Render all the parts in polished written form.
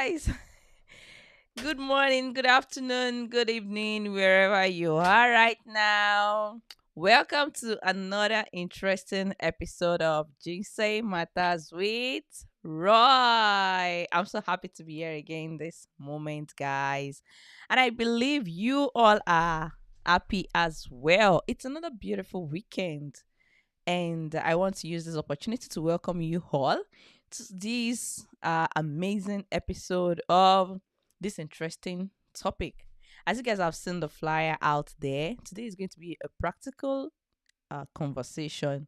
guys. Good morning, good afternoon, good evening, wherever you are right now. Welcome to another interesting episode of Jinsei Matters with Roy. I'm so happy to be here again this moment, guys. And I believe you all are happy as well. It's another beautiful weekend. And I want to use this opportunity to welcome you all to this amazing episode of this interesting topic. As you guys have seen the flyer out there, today is going to be a practical conversation,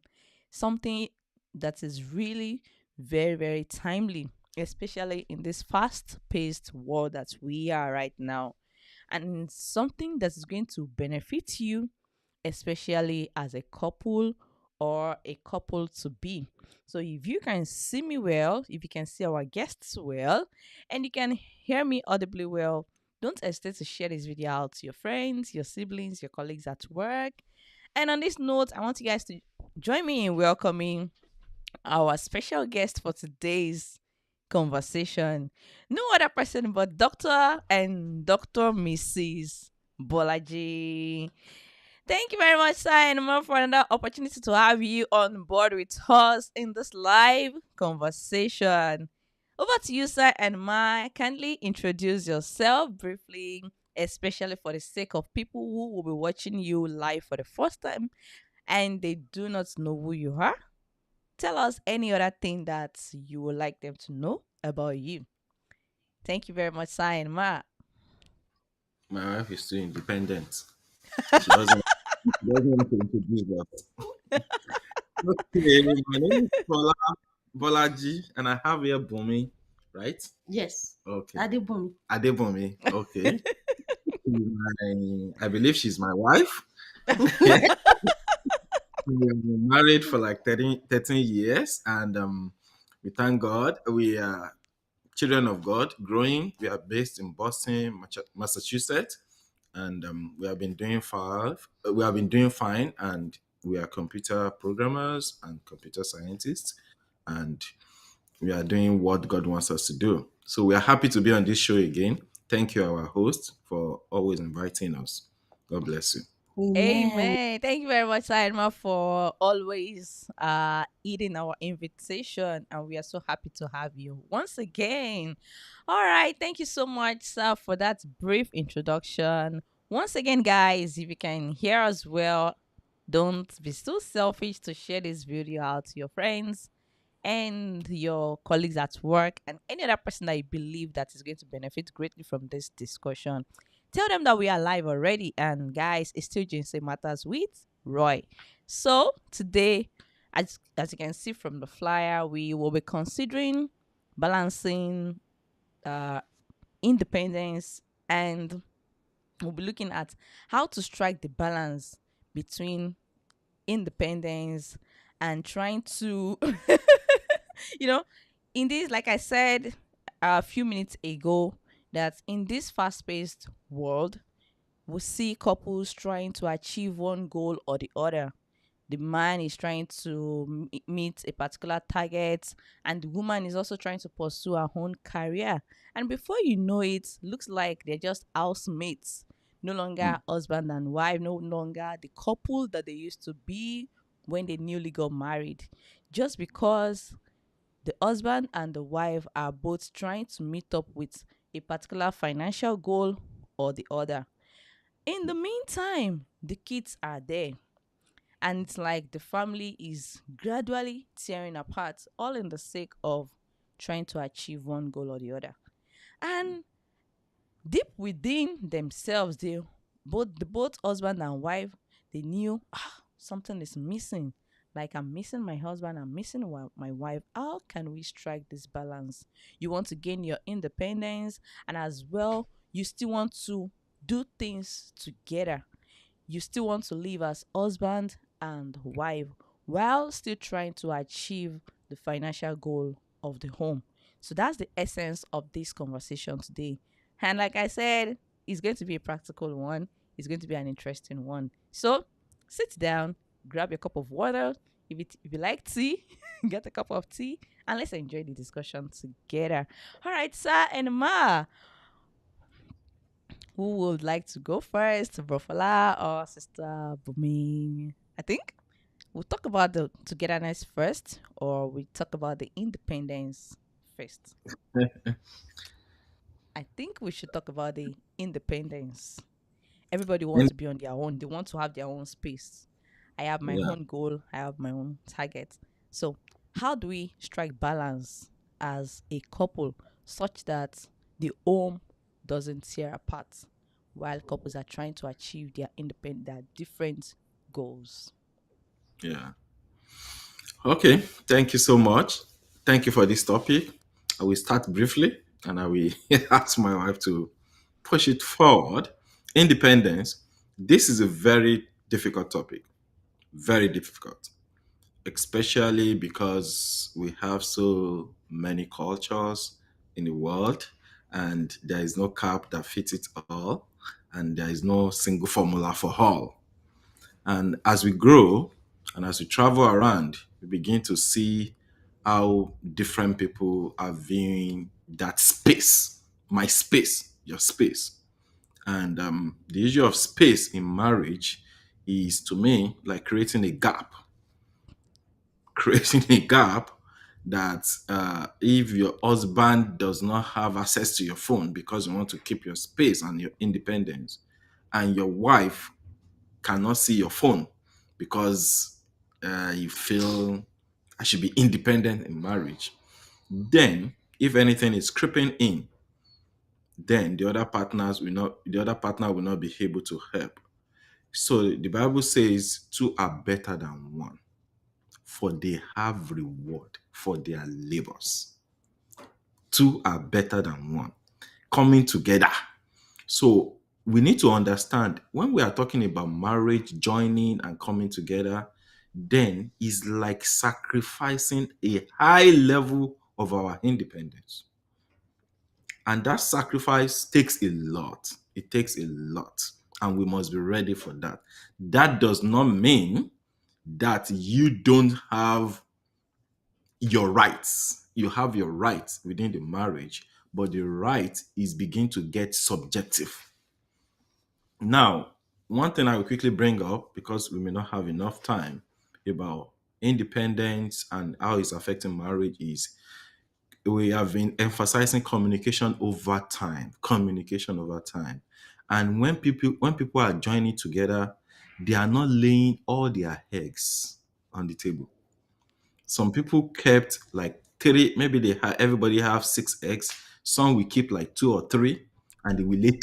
something that is really very, very timely, especially in this fast paced world that we are right now, and something that is going to benefit you, especially as a couple or a couple to be. So, if you can see me well, if you can see our guests well, and you can hear me audibly well, don't hesitate to share this video out to your friends, your siblings, your colleagues at work. And on this note, I want you guys to join me in welcoming our special guest for today's conversation. No other person but Dr. and Dr. Mrs. Bolaji. Thank you very much, Simon, for another opportunity to have you on board with us in this live conversation. Over to you, sir, and Ma. Kindly introduce yourself briefly, especially for the sake of people who will be watching you live for the first time and they do not know who you are. Tell us any other thing that you would like them to know about you. Thank you very much, sir and Ma. My wife is too independent. She doesn't want to introduce us. Okay, my name is Bolaji, and I have here Bumi, right? Yes. Okay. Adebumi. Adebumi. Okay. I believe she's my wife. We've been married for like 13 years, and we thank God. We are children of God, growing. We are based in Boston, Massachusetts, and we have been doing fine. We have been doing fine, and we are computer programmers and computer scientists, and we are doing what God wants us to do. So we are happy to be on this show again. Thank you, our host, for always inviting us. God bless you. Amen. Amen. Thank you very much, Saima, for always eating our invitation. And we are so happy to have you once again. All right. Thank you so much, sir, for that brief introduction. Once again, guys, if you can hear us well, don't be so selfish to share this video out to your friends and your colleagues at work and any other person that you believe that is going to benefit greatly from this discussion. Tell them that we are live already. And guys, it's still Jinsei Matters with Roy. So today, as you can see from the flyer, we will be considering balancing uh, independence, and we'll be looking at how to strike the balance between independence and trying to you know, in this, like I said a few minutes ago, that in this fast paced world, we see couples trying to achieve one goal or the other. The man is trying to meet a particular target, and the woman is also trying to pursue her own career. And before you know it, looks like they're just housemates, no longer husband and wife, no longer the couple that they used to be when they newly got married. Just because the husband and the wife are both trying to meet up with a particular financial goal or the other. In the meantime, the kids are there, and it's like the family is gradually tearing apart, all in the sake of trying to achieve one goal or the other. And deep within themselves, both husband and wife, they knew something is missing. Like, I'm missing my husband, I'm missing my wife. How can we strike this balance? You want to gain your independence, and as well, you still want to do things together. You still want to live as husband and wife while still trying to achieve the financial goal of the home. So that's the essence of this conversation today. And like I said, it's going to be a practical one. It's going to be an interesting one. So sit down, grab your cup of water. If you like tea, get a cup of tea and let's enjoy the discussion together. All right, sir and ma, who would like to go first, Brofala or Sister Bumi? I think we'll talk about the togetherness first, or we talk about the independence first. I think we should talk about the independence. Everybody wants And to be on their own. They want to have their own space. I have my yeah, own goal. I have my own target. So, how do we strike balance as a couple such that the home doesn't tear apart while couples are trying to achieve their different goals? yeah. Okay, thank you so much. Thank you for this topic. I will start briefly and I will ask my wife to push it forward. Independence. This is a very difficult topic, very difficult, especially because we have so many cultures in the world and there is no cap that fits it all and there is no single formula for all. And as we grow and as we travel around, we begin to see how different people are viewing that space, my space, your space. And the issue of space in marriage is to me like creating a gap, creating a gap that if your husband does not have access to your phone because you want to keep your space and your independence, and your wife cannot see your phone because you feel I should be independent in marriage, then if anything is creeping in, then the other partner will not be able to help. So the Bible says two are better than one, for they have reward for their labors. Two are better than one, coming together. So we need to understand when we are talking about marriage, joining and coming together, then is like sacrificing a high level of our independence. And that sacrifice takes a lot. It takes a lot. And we must be ready for that. That does not mean that you don't have your rights. You have your rights within the marriage, but the right is begin to get subjective. Now, one thing I will quickly bring up because we may not have enough time about independence and how it's affecting marriage is we have been emphasizing communication over time, communication over time. And when people are joining together, they are not laying all their eggs on the table. Some people kept like three, maybe everybody have six eggs. Some will keep like two or three, and they will lay.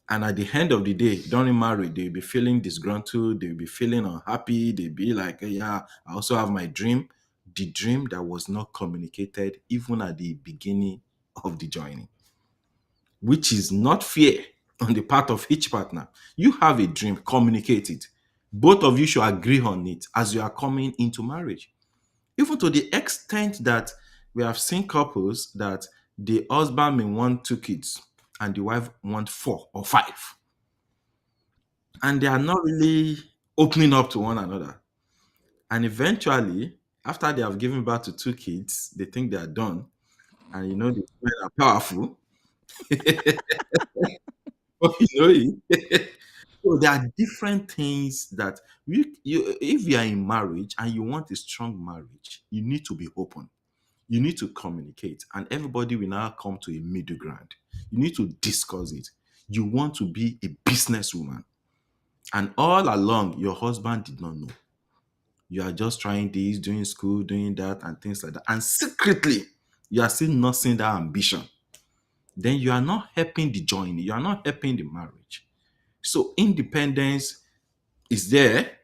And at the end of the day, during marriage, they'll be feeling disgruntled, they'll be feeling unhappy, they'll be like, "Hey, yeah, I also have my dream." The dream that was not communicated even at the beginning of the joining, which is not fair on the part of each partner. You have a dream, communicate it. Both of you should agree on it as you are coming into marriage. Even to the extent that we have seen couples that the husband may want two kids and the wife want four or five, and they are not really opening up to one another. And eventually, after they have given birth to two kids, they think they are done. And you know, the women are powerful. You know it. So there are different things that if you are in marriage and you want a strong marriage, you need to be open. You need to communicate, and everybody will now come to a middle ground. You need to discuss it. You want to be a businesswoman, and all along, your husband did not know. You are just trying this, doing school, doing that, and things like that. And secretly, you are still nursing that ambition. Then you are not helping the joining, you are not helping the marriage. So independence is there,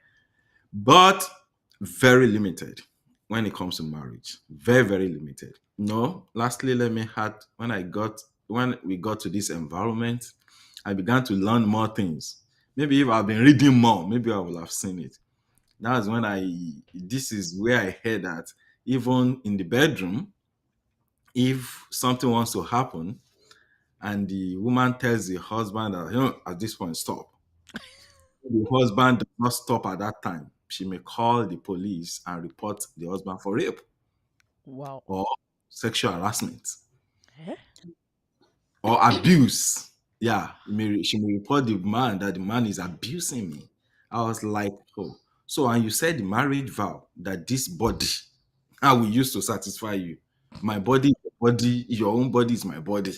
but very limited when it comes to marriage. Very, very limited. No, lastly, let me add when we got to this environment, I began to learn more things. Maybe if I've been reading more, maybe I will have seen it. That's when this is where I heard that even in the bedroom, if something wants to happen and the woman tells the husband that, at this point, stop. The husband does not stop at that time. She may call the police and report the husband for rape. Wow. or sexual harassment Eh? or abuse. Yeah, she may report the man that the man is abusing me. I was like, oh. So, and you said the marriage vow that this body, I will use to satisfy you. My body, your body, your own body is my body.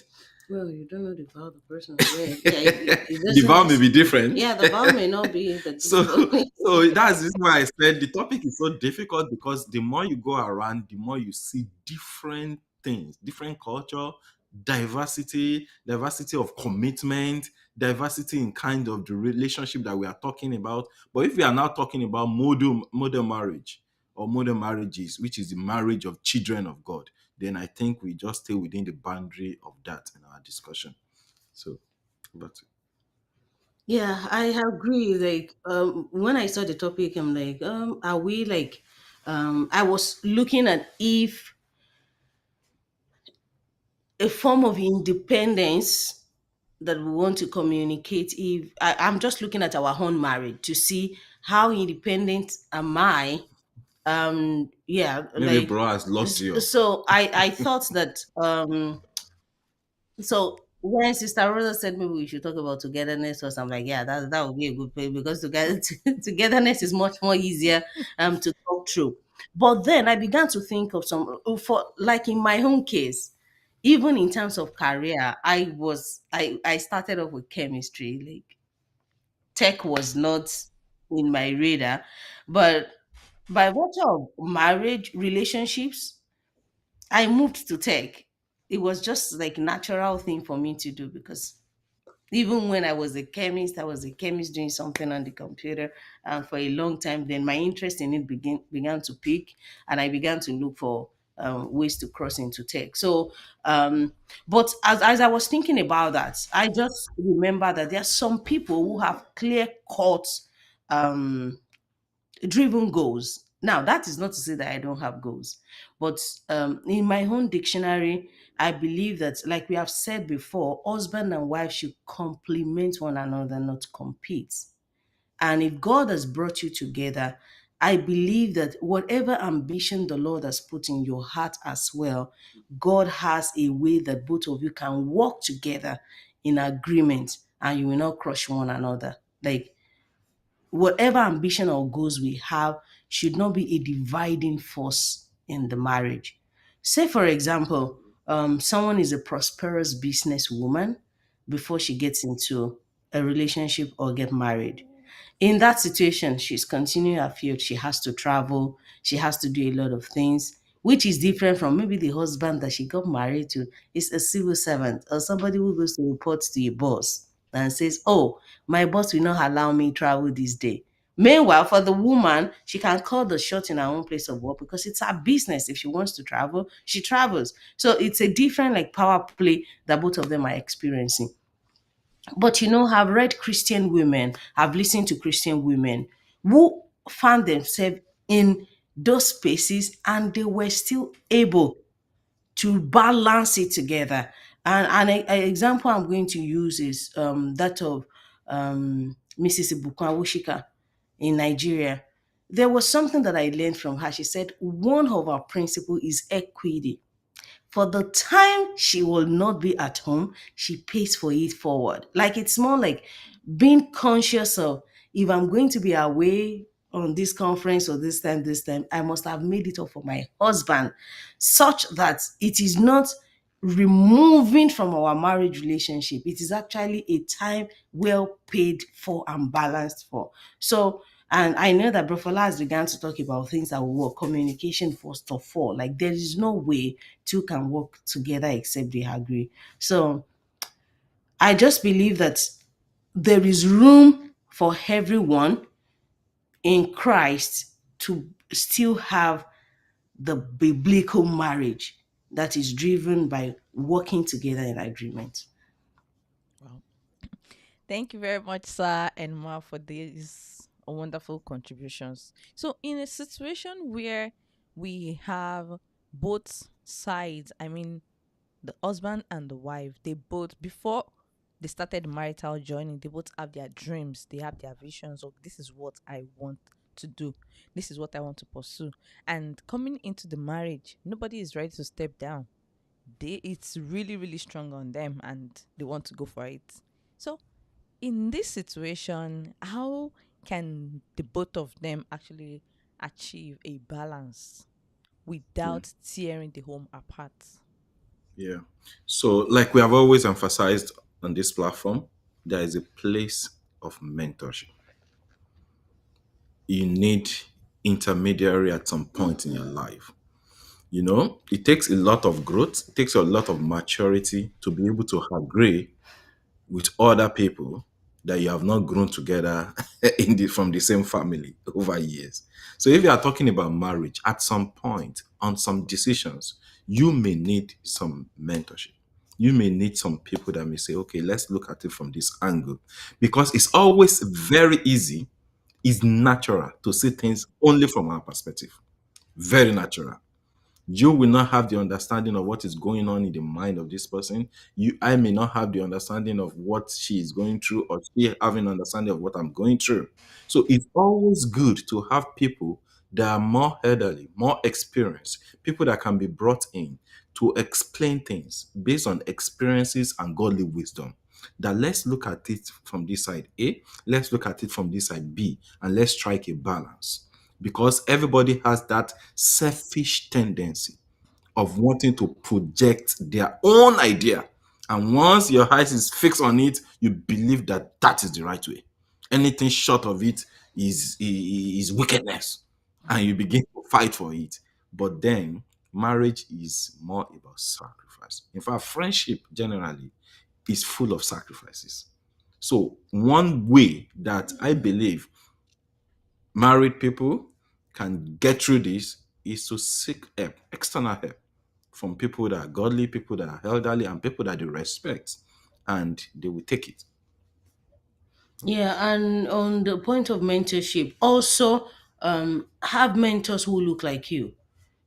Well, you don't know the vow the person swear. Yeah, it The doesn't vow may be necessarily. different. Yeah, the vow may not be the So, difficult. so that's the reason why I said the topic is so difficult because the more you go around, the more you see different things, different culture, diversity of commitment, diversity in kind of the relationship that we are talking about. But if we are now talking about model marriage or modern marriages, which is the marriage of children of God, then I think we just stay within the boundary of that in our discussion. So, but Yeah, I agree. Like, when I saw the topic, I'm like, are we like, I was looking at if a form of independence that we want to communicate. If I'm just looking at our own marriage to see how independent am I. Yeah, maybe like, bro has lost you. so I thought that so when Sister Rosa said maybe we should talk about togetherness or something, like, yeah, that would be a good play because togetherness is much more easier to talk through. But then I began to think of some for like in my own case, even in terms of career, I started off with chemistry. Like, tech was not in my radar, but by virtue of marriage relationships, I moved to tech. It was just like natural thing for me to do because even when I was a chemist doing something on the computer for a long time. Then my interest in it began to peak, and I began to look for ways to cross into tech. So, but as I was thinking about that, I just remember that there are some people who have clear cut um, driven goals. Now, that is not to say that I don't have goals, but in my own dictionary, I believe that, like we have said before, husband and wife should complement one another, not compete. And if God has brought you together, I believe that whatever ambition the Lord has put in your heart as well, God has a way that both of you can work together in agreement and you will not crush one another. Like, whatever ambition or goals we have should not be a dividing force in the marriage. Say, for example, someone is a prosperous businesswoman before she gets into a relationship or get married. In that situation, she's continuing her field. She has to travel. She has to do a lot of things, which is different from maybe the husband that she got married to is a civil servant or somebody who goes to report to your boss and says, "Oh, my boss will not allow me travel this day." Meanwhile, for the woman, she can call the shot in her own place of work because it's her business. If she wants to travel, she travels. So it's a different like power play that both of them are experiencing. But I've read Christian women, I've listened to Christian women who found themselves in those spaces and they were still able to balance it together. And an example I'm going to use is that of Mrs. Ibuka in Nigeria. There was something that I learned from her. She said one of our principles is equity. For the time she will not be at home, she pays for it forward. Like, it's more like being conscious of, if I'm going to be away on this conference or this time, I must have made it up for my husband, such that it is not removing from our marriage relationship. It is actually a time well paid for and balanced for. So, and I know that Brofola has begun to talk about things that will work. Communication first of all. Like, there is no way two can work together except they agree. So I just believe that there is room for everyone in Christ to still have the biblical marriage that is driven by working together in agreement. Wow. Thank you very much, sir and ma, for these wonderful contributions. So, in a situation where we have both sides, I mean, the husband and the wife, they both, before they started marital joining, they both have their dreams, they have their visions of this is what I want to do. This is what I want to pursue. And coming into the marriage, nobody is ready to step down. It's really, really strong on them and they want to go for it. So in this situation, how can the both of them actually achieve a balance Yeah. without tearing the home apart? Yeah. So, like we have always emphasized on this platform, there is a place of mentorship. You need intermediary at some point in your life. You know, it takes a lot of growth, it takes a lot of maturity to be able to agree with other people that you have not grown together from the same family over years. So if you are talking about marriage, at some point on some decisions, you may need some mentorship. You may need some people that may say, okay, let's look at it from this angle. Because it's always very easy, it's natural to see things only from our perspective. Very natural. You will not have the understanding of what is going on in the mind of this person. I may not have the understanding of what she is going through, or she having understanding of what I'm going through. So it's always good to have people that are more elderly, more experienced, people that can be brought in to explain things based on experiences and godly wisdom. That let's look at it from this side A, let's look at it from this side B, and let's strike a balance, because everybody has that selfish tendency of wanting to project their own idea. And once your eyes is fixed on it, you believe that that is the right way. Anything short of it is wickedness. And you begin to fight for it. But then marriage is more about sacrifice. In fact, friendship generally is full of sacrifices. So, one way that I believe married people can get through this is to seek help, external help, from people that are godly, people that are elderly, and people that they respect, and they will take it. Yeah, and on the point of mentorship, also have mentors who look like you.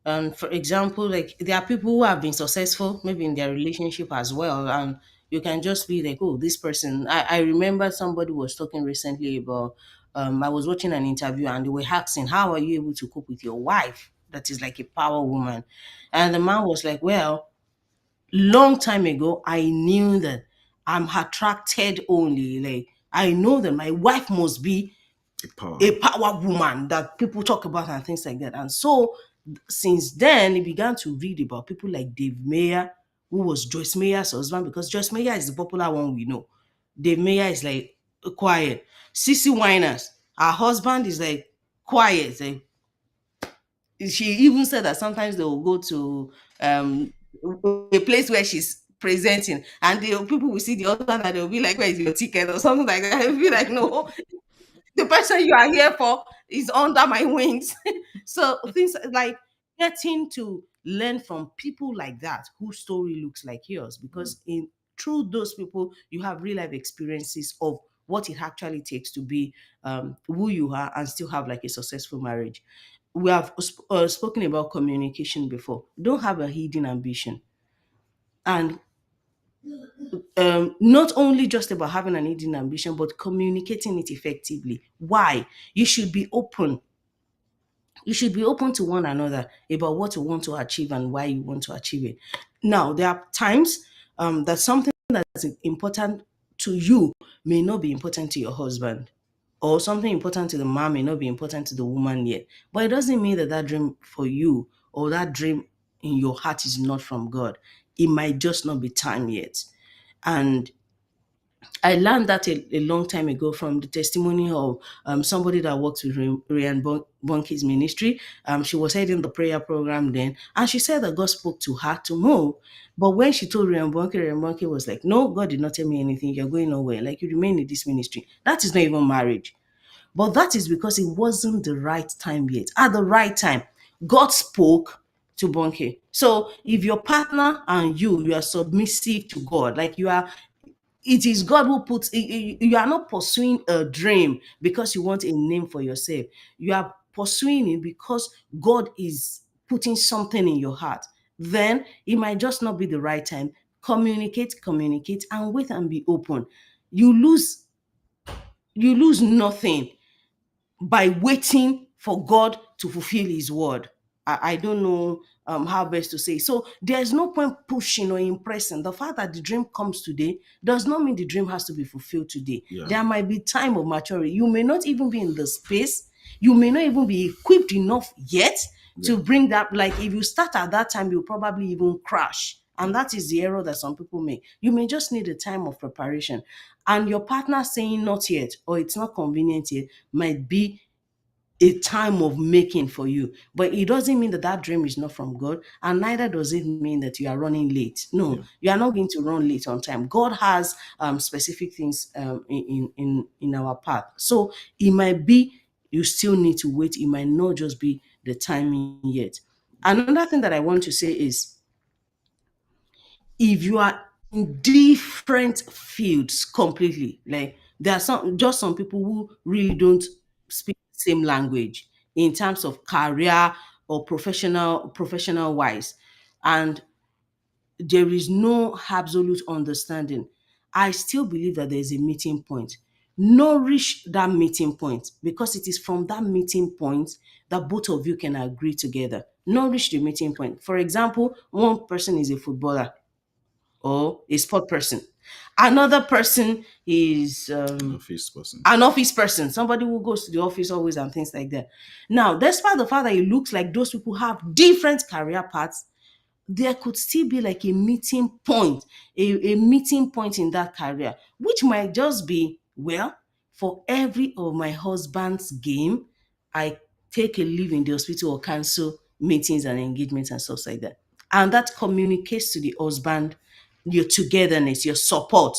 For example, like there are people who have been successful, maybe in their relationship as well, and you can just be like, oh, this person. I remember somebody was talking recently about. I was watching an interview and they were asking, "How are you able to cope with your wife? That is like a power woman," and the man was like, "Well, long time ago, I knew that I'm attracted only. Like I know that my wife must be The power. a power woman that people talk about and things like that." And so since then, he began to read about people like Dave Mayer, who was Joyce Mayer's husband, because Joyce Mayer is the popular one we know. Dave Mayer is like quiet. Cece Winers, her husband is like quiet. Like, she even said that sometimes they will go to um a place where she's presenting and the people will see the husband and they'll be like, where is your ticket or something like that. I'll be like, no, the person you are here for is under my wings. So things like getting to learn from people like that whose story looks like yours, because in through those people you have real life experiences of what it actually takes to be who you are and still have like a successful marriage. We have spoken about communication before. Don't have a hidden ambition, and not only just about having an hidden ambition, but communicating it effectively. Why? You should be open. You should be open to one another about what you want to achieve and why you want to achieve it. Now, there are times that something that's important to you may not be important to your husband, or something important to the man may not be important to the woman yet. But it doesn't mean that that dream for you or that dream in your heart is not from God. It might just not be time yet. And I learned that a long time ago from the testimony of somebody that works with Ryan Bonke's ministry. She was heading the prayer program then, and she said that God spoke to her to move. But when she told Ryan Bonke was like, "No, God did not tell me anything. You're going nowhere. Like you remain in this ministry. That is not even marriage." But that is because it wasn't the right time yet. At the right time, God spoke to Bonke. So if your partner and you are submissive to God, like you are, it is God who puts you are not pursuing a dream because you want a name for yourself. You are pursuing it because God is putting something in your heart. Then it might just not be the right time. Communicate, and wait and be open. You lose you lose nothing. by waiting for God to fulfill his word. I don't know how best to say. So there's no point pushing or impressing. The fact that the dream comes today does not mean the dream has to be fulfilled today. Yeah. There might be time of maturity. You may not even be in the space. You may not even be equipped enough yet Yeah. to bring that. Like if you start at that time, you'll probably even crash. And Yeah. that is the error that some people make. You may just need a time of preparation. And your partner saying not yet or it's not convenient yet might be a time of making for you. But it doesn't mean that that dream is not from God, and neither does it mean that you are running late. No, Yeah. you are not going to run late on time. God has specific things in our path. So it might be you still need to wait. It might not just be the timing yet. Another thing that I want to say is if you are in different fields completely, like there are some people who really don't speak the same language in terms of career or professional wise, and there is no absolute understanding. I still believe that there is a meeting point. Nourish that meeting point because it is from that meeting point that both of you can agree together. Nourish the meeting point. For example, one person is a footballer or a sport person. Another person is Office person. an office person, somebody who goes to the office always and things like that. Now, despite the fact that it looks like those people have different career paths, there could still be like a meeting point, a meeting point in that career, which might just be, well, for every of my husband's game, I take a leave in the hospital or cancel meetings and engagements and stuff like that. And that communicates to the husband your togetherness, your support.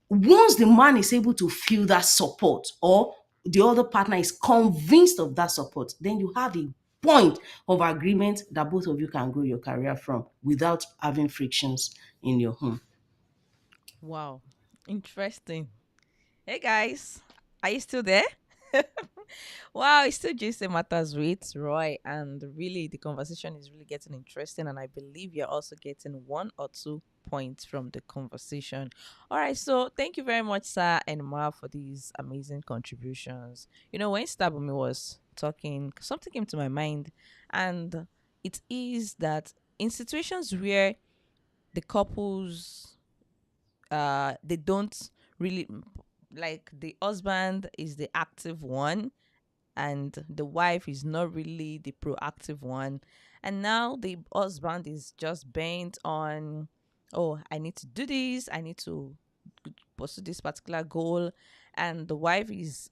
Once the man is able to feel that support or the other partner is convinced of that support, then you have a point of agreement that both of you can grow your career from without having frictions in your home. Wow. Interesting. Hey guys, are you still there? Wow, it's still Jason Matters with Roy, and really the conversation is really getting interesting, and I believe you're also getting one or two points from the conversation. All right, so thank you very much, Sir and Ma, for these amazing contributions. When Stabumi was talking, something came to my mind, and it is that in situations where the couples they don't really like the husband is the active one and the wife is not really the proactive one, and now the husband is just bent on, oh, I need to do this, I need to pursue this particular goal, and the wife is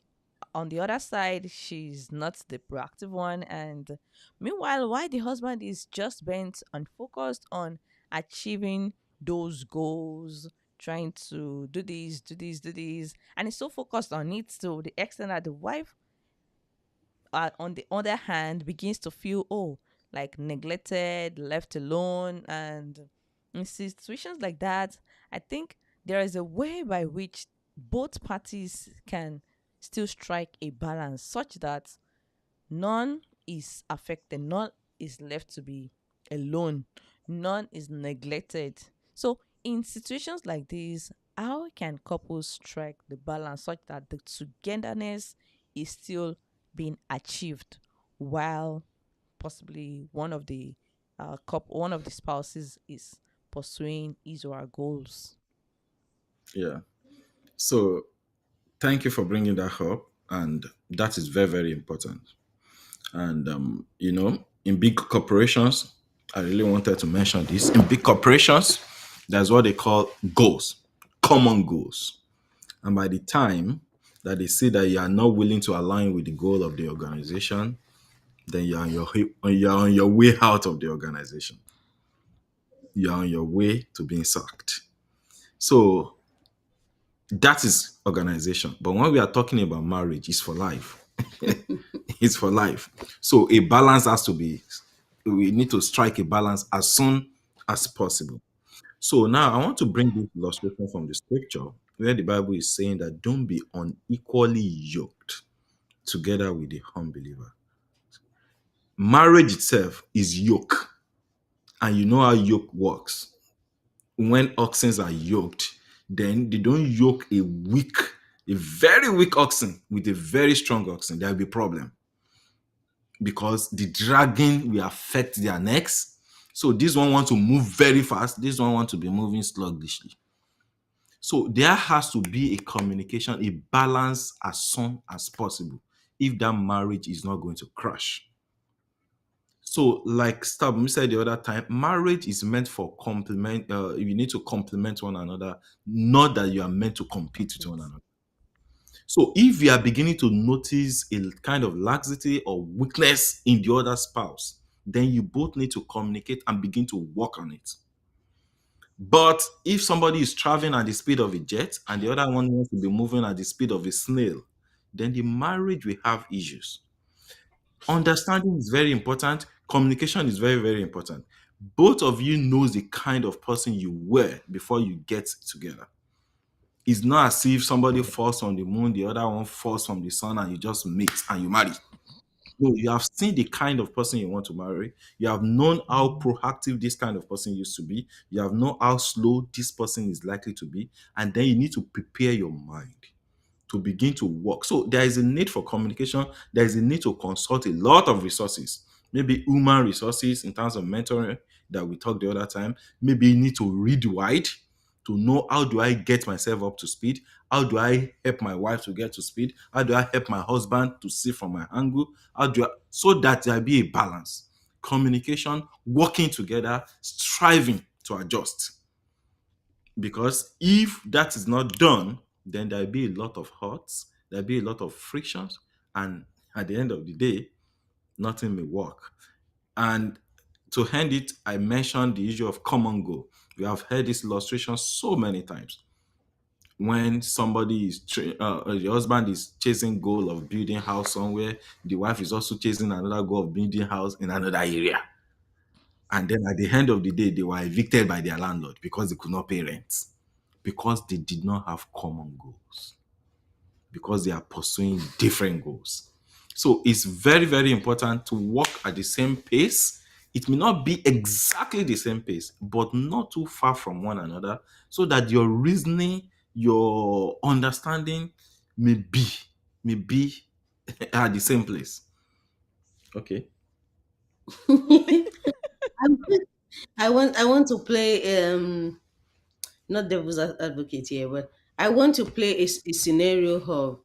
on the other side, she's not the proactive one. And meanwhile, why the husband is just bent and focused on achieving those goals, trying to do this, do this, do this, and is so focused on it to the extent that the wife, on the other hand, begins to feel, oh, like neglected, left alone. And in situations like that, I think there is a way by which both parties can still strike a balance such that none is affected, none is left to be alone, none is neglected. So, in situations like this, how can couples strike the balance such that the togetherness is still being achieved while possibly one of the spouses is pursuing his or her goals? Yeah. So thank you for bringing that up, and that is very, very important. And in big corporations, I really wanted to mention this. In big corporations, that's what they call goals, common goals. And by the time that they see that you are not willing to align with the goal of the organization, then you're on your way out of the organization. You're on your way to being sacked. So that is organization. But when we are talking about marriage, it's for life. It's for life. So a balance has to be, we need to strike a balance as soon as possible. So now I want to bring this illustration from the scripture where the Bible is saying that don't be unequally yoked together with the unbeliever. Marriage itself is yoke, and you know how yoke works. When oxen are yoked, then they don't yoke a weak A very weak oxen with a very strong oxen, there will be problem because the dragging will affect their necks. So this one wants to move very fast. This one wants to be moving sluggishly. So there has to be a communication, a balance as soon as possible if that marriage is not going to crash. So, like Stab said the other time, marriage is meant for complement. You need to complement one another, not that you are meant to compete with one Yes. another. So, if you are beginning to notice a kind of laxity or weakness in the other spouse, then you both need to communicate and begin to work on it. But if somebody is traveling at the speed of a jet and the other one wants to be moving at the speed of a snail, then the marriage will have issues. Understanding is very important. Communication is very, very important. Both of you knows the kind of person you were before you get together. It's not as if somebody falls from the moon, the other one falls from the sun, and you just mix and you marry. No, you have seen the kind of person you want to marry. You have known how proactive this kind of person used to be. You have known how slow this person is likely to be. And then you need to prepare your mind to begin to work. So there is a need for communication. There is a need to consult a lot of resources, maybe human resources in terms of mentoring that we talked the other time. Maybe you need to read wide to know how do I get myself up to speed? How do I help my wife to get to speed? How do I help my husband to see from my angle? How do I, so that there be a balance, communication, working together, striving to adjust. Because if that is not done, then there'll be a lot of hurts, there'll be a lot of frictions, and at the end of the day, nothing may work. And to end it, I mentioned the issue of common goal. We have heard this illustration so many times. When somebody is, the husband is chasing goal of building house somewhere, the wife is also chasing another goal of building house in another area. And then at the end of the day, they were evicted by their landlord because they could not pay rent because they did not have common goals, because they are pursuing different goals. So it's very, very important to work at the same pace. It may not be exactly the same pace, but not too far from one another, so that your reasoning, your understanding may be at the same place. Okay. I want to play not devil's advocate here, but I want to play a scenario of,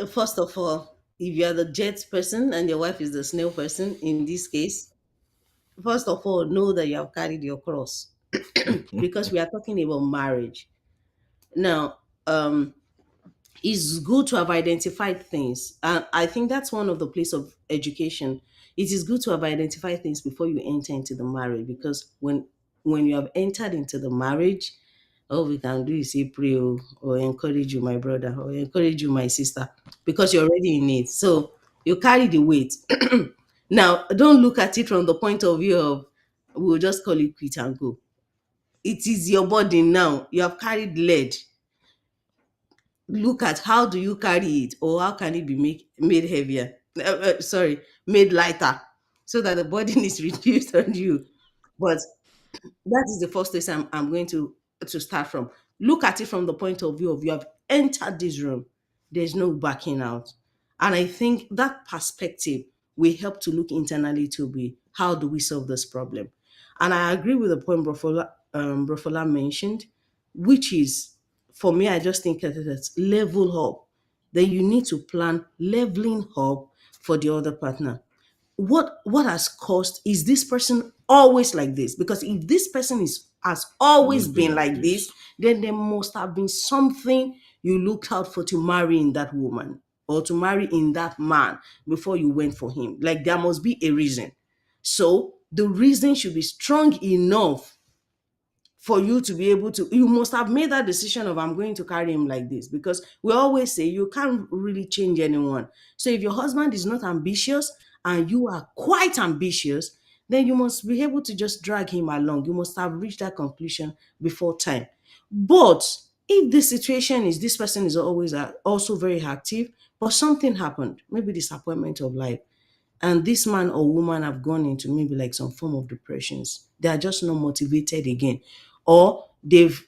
first of all, if you are the jet person and your wife is the snail person, in this case, first of all, know that you have carried your cross because we are talking about marriage. Now, it's good to have identified things. And I think that's one of the place of education. It is good to have identified things before you enter into the marriage, because when you have entered into the marriage, all we can do is say pray, or encourage you, my brother, or encourage you, my sister, because you're already in it. So you carry the weight. Now, don't look at it from the point of view of we'll just call it quit and go. It is your body now. You have carried lead. Look at how do you carry it, or how can it be made heavier, sorry, made lighter, so that the burden is reduced on you. But that is the first place I'm going to start from. Look at it from the point of view of you have entered this room, there's no backing out. And I think that perspective will help to look internally to be how do we solve this problem. And I agree with the point Brofola mentioned, which is, for me, I just think that it's level up. Then you need to plan leveling up for the other partner. What has caused, is this person always like this? Because if this person is has always Always been been like like this, this. then there must have been something you looked out for to marry in that woman, or to marry in that man, before you went for him. Like, there must be a reason. So the reason should be strong enough for you to be able to, you must have made that decision of, I'm going to carry him like this, because we always say you can't really change anyone. So if your husband is not ambitious and you are quite ambitious, then you must be able to just drag him along. You must have reached that conclusion before time. But if the situation is this person is always also very active, but something happened, maybe disappointment of life, and this man or woman have gone into maybe like some form of depressions, they are just not motivated again, or they've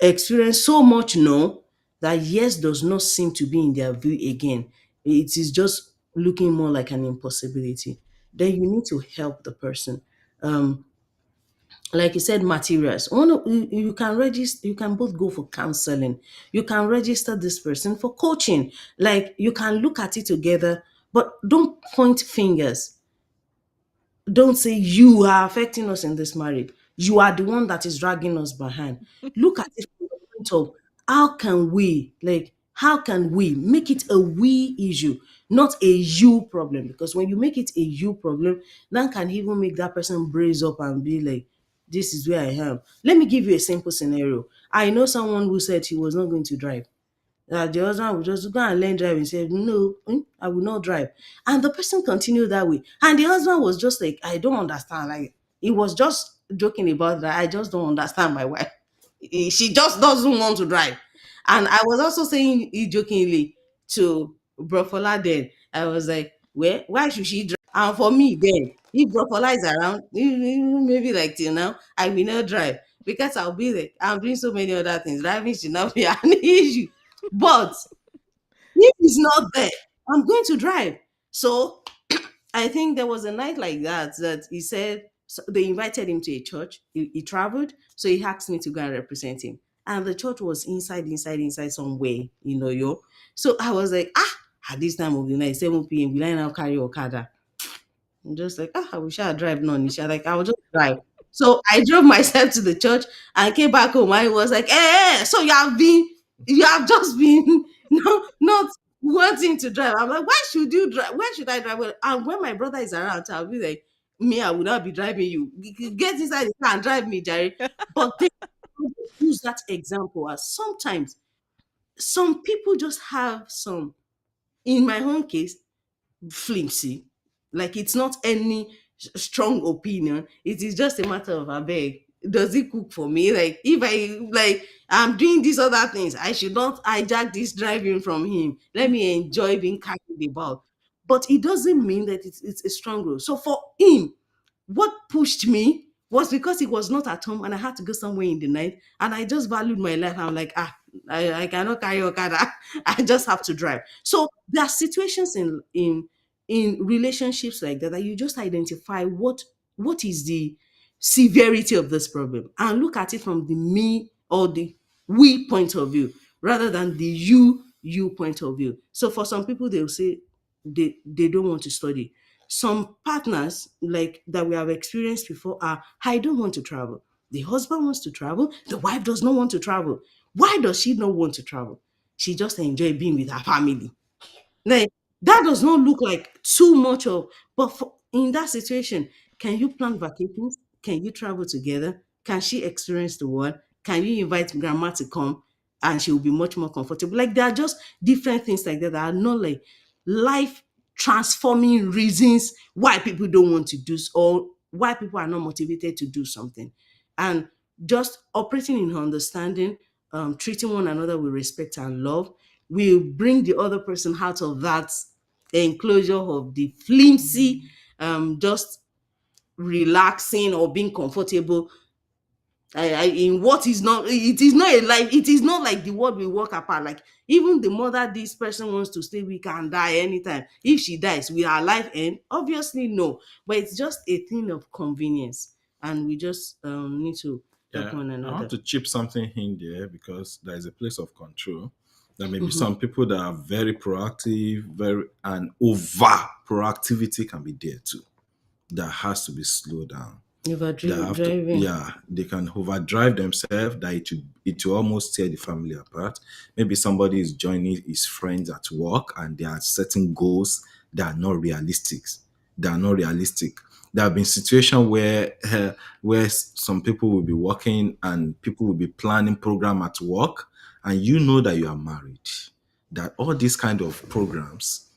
experienced so much no that yes does not seem to be in their view again, it is just looking more like an impossibility, then you need to help the person. Um, like you said, materials. You can register, you can both go for counseling. You can register this person for coaching. Like you can look at it together, but don't point fingers. Don't say you are affecting us in this marriage. You are the one that is dragging us behind. Look at it from the point of how can we make it a we issue, not a you problem? Because when you make it a you problem, that can even make that person brace up and be like, this is where I am. Let me give you a simple scenario. I know someone who said he was not going to drive, that the husband would just go and learn driving. Say, no, I will not drive. And the person continued that way. And the husband was just like, I don't understand. Like, he was just joking about that. I just don't understand my wife. She just doesn't want to drive. And I was also saying it jokingly to Brofola then. I was like, well, why should she drive? And for me then, if Brofola is around, maybe like till now, I will not drive. Because I'll be like, I'm doing so many other things. Driving should not be an issue. But if he's not there, I'm going to drive. So I think there was a night like that he said, so they invited him to a church. He traveled, so he asked me to go and represent him. And the church was inside somewhere, yo. So I was like, at this time of the night, 7 p.m., will I now carry Okada? I'm just like, I wish I had drive none. Nisha. Like, I will just drive. So I drove myself to the church and came back home. I was like, so you have just been not wanting to drive. I'm like, why should you drive? Why should I drive? Well, and when my brother is around, I'll be like, me, I will not be driving you. Get inside the car and drive me, Jerry. But then I use that example as sometimes some people just have some, in my own case, flimsy. Like it's not any strong opinion. It is just a matter of abeg. Does it cook for me? Like if I like I'm doing these other things, I should not hijack this driving from him. Let me enjoy being carried about. But it doesn't mean that it's a strong rule. So for him, what pushed me was because he was not at home and I had to go somewhere in the night and I just valued my life. I'm like, I cannot carry Okada. I just have to drive. So there are situations in relationships like that that you just identify what is the severity of this problem and look at it from the me or the we point of view rather than the you point of view. So for some people they'll say they don't want to study. Some partners like that we have experienced before are, I don't want to travel. The husband wants to travel, the wife does not want to travel. Why does she not want to travel? She just enjoy being with her family. Like that does not look like too much of, but in that situation, can you plan vacations? Can you travel together? Can she experience the world? Can you invite grandma to come and she will be much more comfortable? Like there are just different things like that that are not like life transforming reasons why people don't want to do or why people are not motivated to do something. And just operating in understanding, treating one another with respect and love will bring the other person out of that enclosure of the flimsy, just relaxing or being comfortable. In what is not, it is not a life, it is not like the world will work apart. Like even the mother this person wants to stay with can die anytime. If she dies, will her life end? Obviously, no. But it's just a thing of convenience, and we just need to help Yeah, one I want another. to chip something in there because there is a place of control. There may be Mhm. some people that are very proactive, very and over proactivity can be there too. That has to be slowed down. They have to, Driving. yeah, they can overdrive themselves that it will almost tear the family apart. Maybe somebody is joining his friends at work and there are certain goals that are not realistic. They are not realistic. There have been situations where where some people will be working and people will be planning program at work, and you know that you are married. That all these kind of programs,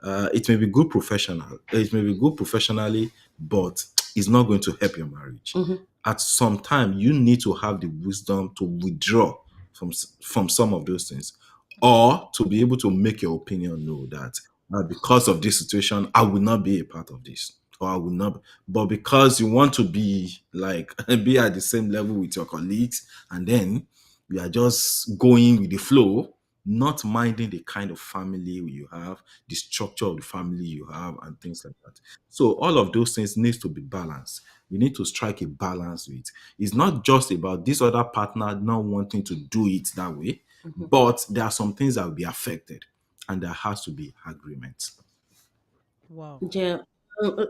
it may be good professional, it may be good professionally, but it's not going to help your marriage. Mhm. At some time, you need to have the wisdom to withdraw from some of those things, or to be able to make your opinion know that because of this situation, I will not be a part of this, or I will not. But because you want to be like be at the same level with your colleagues, and then you are just going with the flow, not minding the kind of family you have, the structure of the family you have, and things like that. So all of those things needs to be balanced. We need to strike a balance with. It's not just about this other partner not wanting to do it that way, but there are some things that will be affected, and there has to be agreement. Wow. Yeah.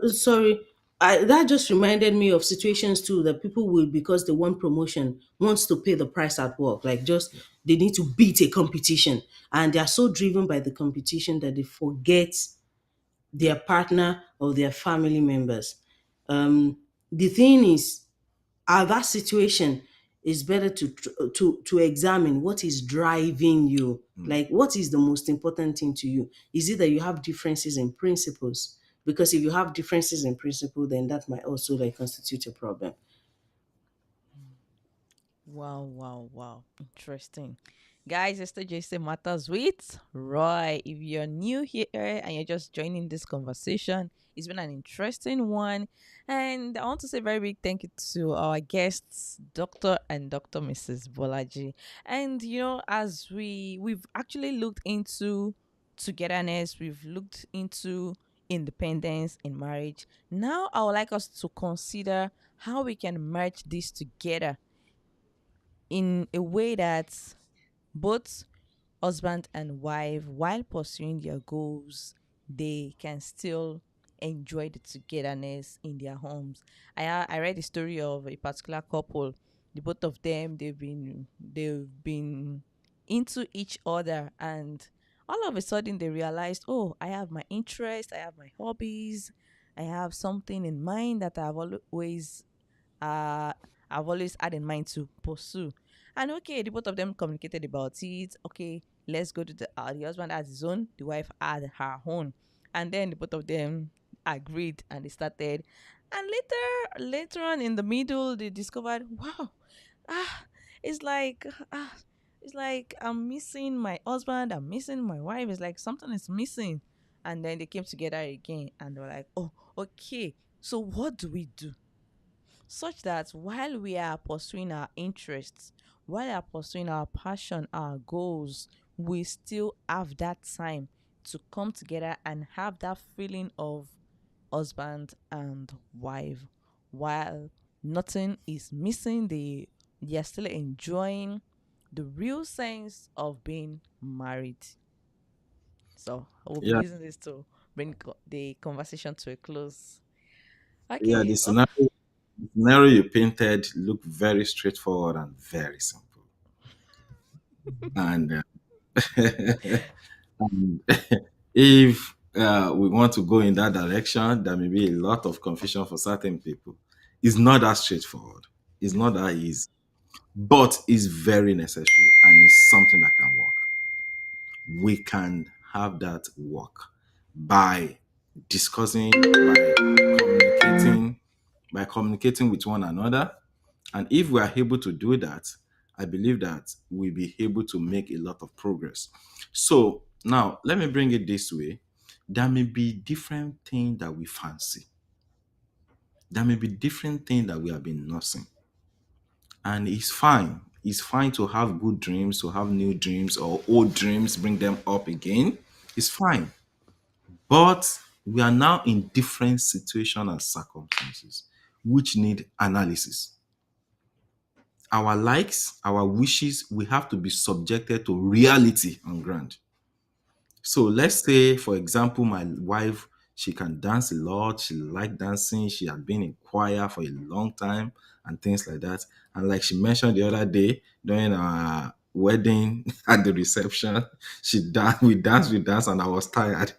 Sorry. That just reminded me of situations too that people will, because they want promotion, wants to pay the price at work. Like, just they need to beat a competition, and they are so driven by the competition that they forget their partner or their family members. The thing is, that situation is better to examine what is driving you. Like, what is the most important thing to you? Is it that you have differences in principles? Because if you have differences in principle, then that might also like constitute a problem. Wow, wow, wow. Interesting. Guys, it's the JC Matters with Roy. If you're new here and you're just joining this conversation, it's been an interesting one. And I want to say a very big thank you to our guests, Dr. and Dr. Mrs. Bolaji. And as we've actually looked into togetherness, we've looked into independence in marriage. Now I would like us to consider how we can merge this together in a way that both husband and wife, while pursuing their goals, they can still enjoy the togetherness in their homes. I read the story of a particular couple. The both of them, they've been into each other, and all of a sudden they realized, oh, I have my interest, I have my hobbies, I have something in mind that uh I've always had in mind to pursue. And okay, the both of them communicated about it. Okay, let's go to the husband has his own, the wife had her own. And then the both of them agreed and they started. And later on in the middle they discovered, wow, ah, it's like ah it's like I'm missing my husband, I'm missing my wife. It's like something is missing. And then they came together again and they were like, oh, okay. So what do we do? Such that while we are pursuing our interests, while we are pursuing our passion, our goals, we still have that time to come together and have that feeling of husband and wife. While nothing is missing, they are still enjoying the real sense of being married. So I will be Yeah, using this to bring the conversation to a close. yeah. Okay. The scenario you painted looked very straightforward and very simple. And and if we want to go in that direction, there may be a lot of confusion for certain people. It's not that straightforward. It's not that easy, but it's very necessary and it's something that can work. We can have that work by discussing, by communicating with one another. And if we are able to do that, I believe that we'll be able to make a lot of progress. So now let me bring it this way. There may be different things that we fancy. There may be different things that we have been nursing. And it's fine. It's fine to have good dreams, to have new dreams or old dreams, bring them up again. It's fine. But we are now in different situations and circumstances which need analysis. Our likes, our wishes, we have to be subjected to reality on ground. So let's say, for example, my wife, she can dance a lot. She like dancing. She had been in choir for a long time and things like that. And like she mentioned the other day during our wedding at the reception, we danced, and I was tired.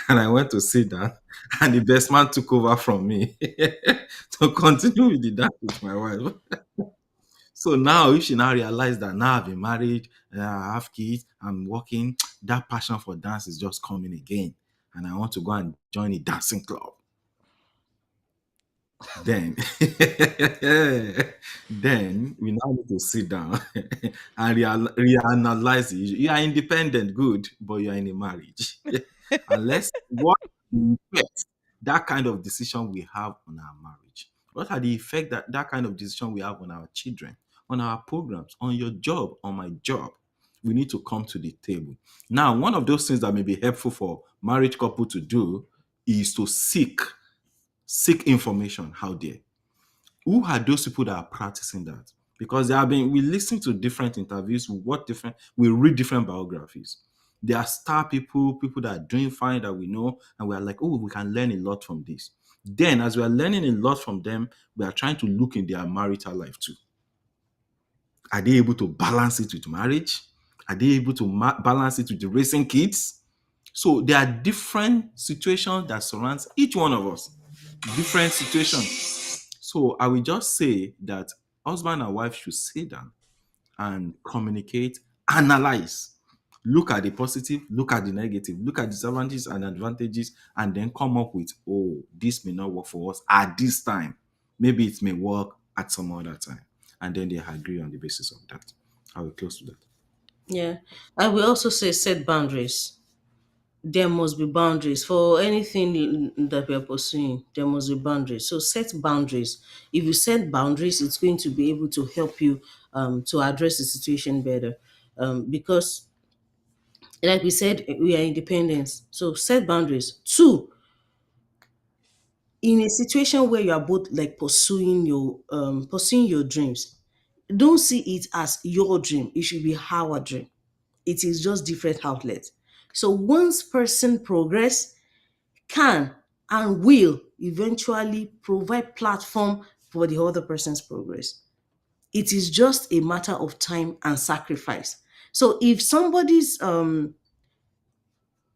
And I went to sit down, and the best man took over from me to continue with the dance with my wife. So now, if she now realize that now I've been married, I have kids, I'm working, that passion for dance is just coming again, and I want to go and join a dancing club. Then, then we now need to sit down and reanalyze it. You are independent, good, but you are in a marriage. Unless what effect that kind of decision we have on our marriage? What are the effect that kind of decision we have on our children, on our programs, on your job, on my job? We need to come to the table. Now, one of those things that may be helpful for married couple to do is to seek information out there. Who are those people that are practicing that? Because we listen to different interviews, we read different biographies. There are star people, people that are doing fine that we know, and we are like, oh, we can learn a lot from this. Then, as we are learning a lot from them, we are trying to look in their marital life too. Are they able to balance it with marriage? Are they able to balance it with the raising kids? So there are different situations that surrounds each one of us. Different situations. So I will just say that husband and wife should sit down and communicate, analyze, look at the positive, look at the negative, look at disadvantages and advantages, and then come up with, oh, this may not work for us at this time. Maybe it may work at some other time. And then they agree on the basis of that. I will close with that. Yeah. I will also say set boundaries. There must be boundaries for anything that we are pursuing. There must be boundaries. So set boundaries. If you set boundaries, it's going to be able to help you to address the situation better. Because, like we said, we are independent. So set boundaries. Two, in a situation where you are both like pursuing your dreams, don't see it as your dream. It should be our dream. It is just different outlets. So once person progress, can and will eventually provide platform for the other person's progress. It is just a matter of time and sacrifice. So if somebody's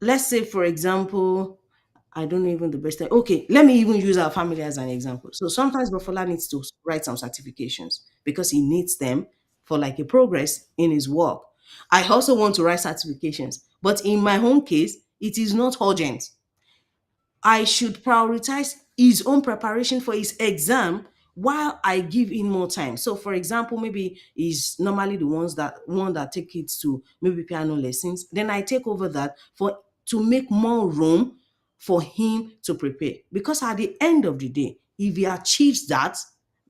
let's say for example, I don't know even the best time. Okay, let me even use our family as an example. So sometimes Bafola needs to write some certifications because he needs them for like a progress in his work. I also want to write certifications, but in my own case, it is not urgent. I should prioritize his own preparation for his exam while I give him more time. So, for example, maybe he's normally the one that take it to maybe piano lessons. Then I take over that for to make more room for him to prepare. Because at the end of the day, if he achieves that,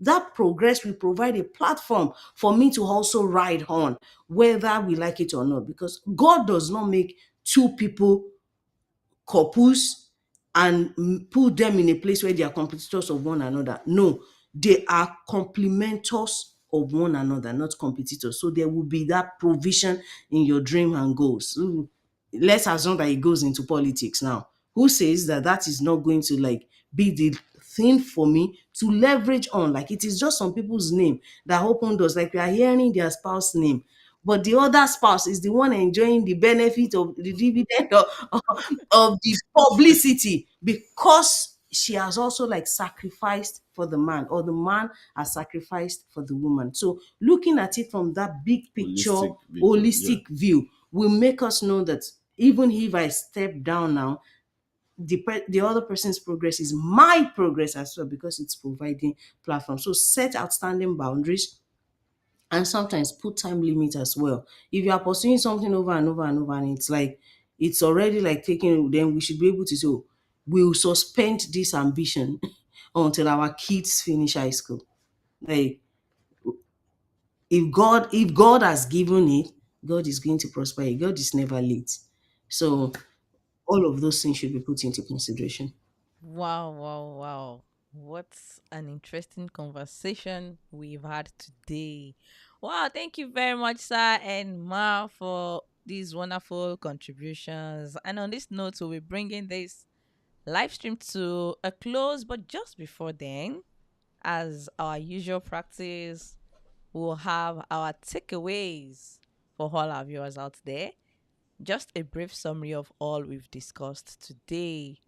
that progress will provide a platform for me to also ride on, whether we like it or not. Because God does not make two people couples and put them in a place where they are competitors of one another. No, they are complementors of one another, not competitors. So there will be that provision in your dream and goals. Let's assume that it goes into politics now. Who says that that is not going to like be the thing for me to leverage on? Like it is just some people's name that open doors. Like we are hearing their spouse name, but the other spouse is the one enjoying the benefit of the dividend of the publicity because she has also like sacrificed for the man or the man has sacrificed for the woman. So looking at it from that big picture, Holistic vision. Yeah. holistic view will make us know that even if I step down now, the other person's progress is my progress as well because it's providing platform. So set outstanding boundaries and sometimes put time limit as well. If you are pursuing something over and over and over and it's like it's already like taking, then we should be able to say, "Oh, we'll suspend this ambition until our kids finish high school." Like if God has given it, God is going to prosper it. God is never late. So all of those things should be put into consideration. Wow, wow, wow. What an interesting conversation we've had today. Wow, thank you very much, sir and Ma, for these wonderful contributions. And on this note, we'll be bringing this live stream to a close. But just before then, as our usual practice, we'll have our takeaways for all our viewers out there. Just a brief summary of all we've discussed today.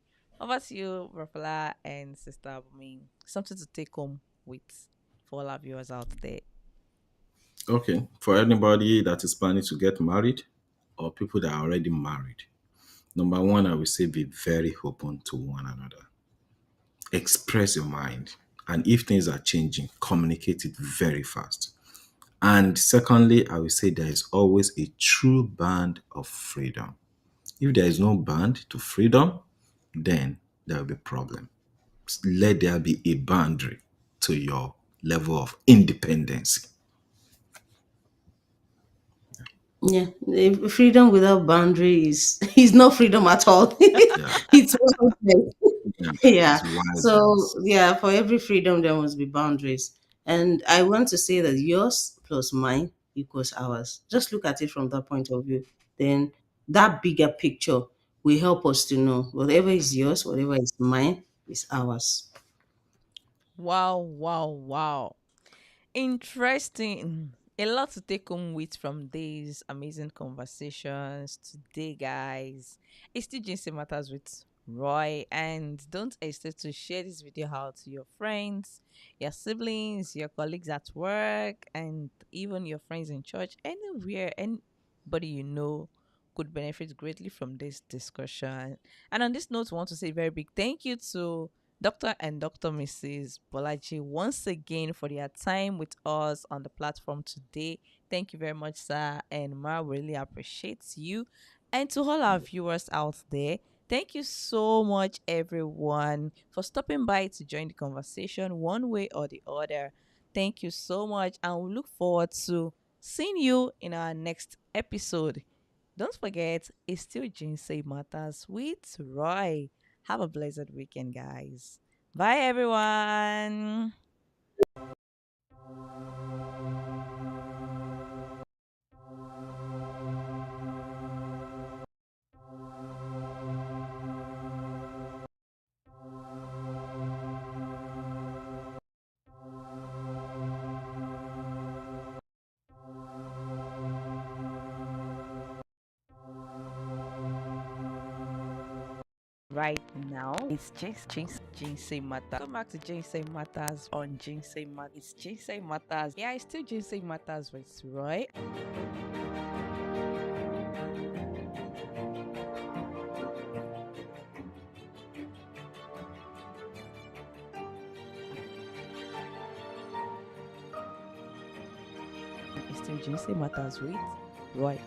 Over to you, Rafaela and Sister Abumi. Something to take home with for all our viewers out there. Okay. For anybody that is planning to get married or people that are already married, number one, I will say be very open to one another. Express your mind. And if things are changing, communicate it very fast. And secondly, I will say there is always a true band of freedom. If there is no band to freedom, then there will be problem. Let there be a boundary to your level of independence. Yeah, freedom without boundaries is not freedom at all. Yeah, It's wildness. yeah, Yeah. it's So wildness. yeah, for every freedom there must be boundaries. And I want to say that yours plus mine equals ours. Just look at it from that point of view. Then that bigger picture will help us to know whatever is yours, whatever is mine is ours. Wow, wow, wow. Interesting. A lot to take home with from these amazing conversations today, guys. It's still Ginseng Matters with Roy, and don't hesitate to share this video out to your friends, your siblings, your colleagues at work, and even your friends in church, anywhere, anybody you know could benefit greatly from this discussion. And on this note, I want to say a very big thank you to Dr. and Dr. Mrs. Bolaji once again for their time with us on the platform today. Thank you very much, sir. And Ma really appreciates you. And to all our viewers out there, thank you so much, everyone, for stopping by to join the conversation one way or the other. Thank you so much. And we look forward to seeing you in our next episode. Don't forget, it's still Ginseng Matters with Roy. Have a blessed weekend, guys. Bye, everyone. Right now, it's Ginseng Matters. Come back to Ginseng Matters on Ginseng Matters. It's Ginseng Matters. Yeah, it's still Ginseng Matters with Roy. It's still Ginseng Matters with Roy.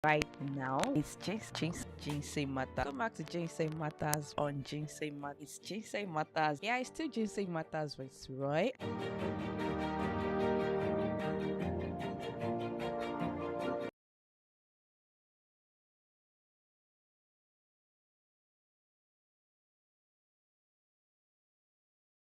Right now, it's Ginseng Matters. Come back to Ginseng Matters on Ginseng Matters. It's Ginseng Matters. Yeah, it's still Ginseng Matters with Roy.